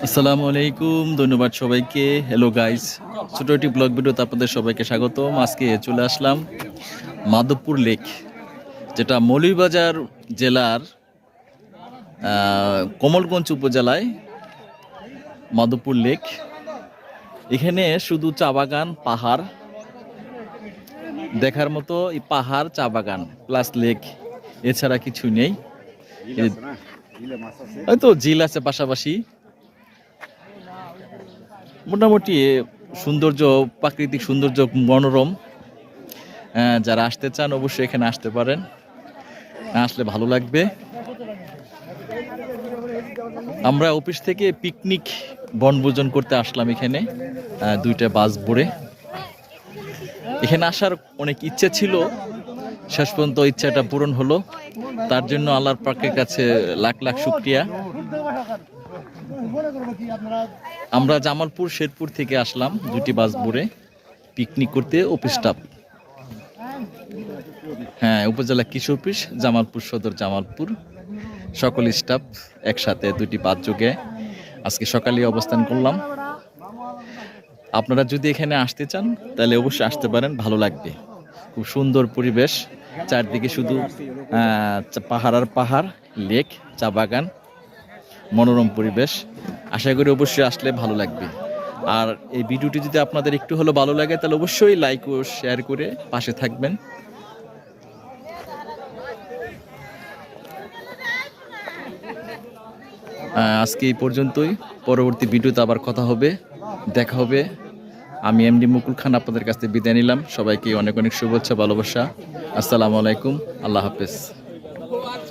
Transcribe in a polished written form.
আসসালামু আলাইকুম, ধন্যবাদ সবাইকে। হ্যালো গাইস, ছোট একটি ব্লগ ভিডিওতে আপনাদের সবাইকে স্বাগতম। আজকে চলে আসলাম মাধবপুর লেক, যেটা মৌলভীবাজার জেলার কমলগঞ্জ উপজেলায় মাধবপুর লেক। এখানে শুধু চা বাগান, পাহাড় দেখার মতো, এই পাহাড়, চা বাগান প্লাস লেক, এছাড়া কিছু নেই। হয়তো ঝিল আছে পাশাপাশি। মোটামুটি সৌন্দর্য, প্রাকৃতিক সৌন্দর্য মনোরম। যারা আসতে চান অবশ্যই এখানে আসতে পারেন, আসলে ভালো লাগবে। আমরা অফিস থেকে পিকনিক বনভোজন করতে আসলাম এখানে, দুইটা বাস ভরে। এখানে আসার অনেক ইচ্ছে ছিল, শেষ পর্যন্ত ইচ্ছাটা পূরণ হলো। তার জন্য আল্লাহর পাকের কাছে লাখ লাখ শুকরিয়া। আমরা জামালপুর শেরপুর থেকে আসলাম দুটি বাস ভরে পিকনিক করতে। অফিস স্টাফ, উপজেলা কৃষি অফিস, জামালপুর সদর, জামালপুর, সকল স্টাফ একসাথে দুটি বাস যোগে আজকে সকালে অবস্থান করলাম। আপনারা যদি এখানে আসতে চান তাহলে অবশ্যই আসতে পারেন, ভালো লাগবে। খুব সুন্দর পরিবেশ, চারদিকে শুধু পাহাড় আর পাহাড়, লেক, চা বাগান, মনোরম পরিবেশ। আশা করি অবশ্যই আসলে ভালো লাগবে। আর এই ভিডিওটি যদি আপনাদের একটু হলেও ভালো লাগে তাহলে অবশ্যই লাইক ও শেয়ার করে পাশে থাকবেন। আজকে এই পর্যন্তই, পরবর্তী ভিডিওতে আবার কথা হবে, দেখা হবে। আমি এমডি মুকুল খান আপনাদের কাছ থেকে বিদায় নিলাম। সবাইকে অনেক অনেক শুভেচ্ছা, ভালোবাসা। আসসালামু আলাইকুম, আল্লাহ হাফেজ।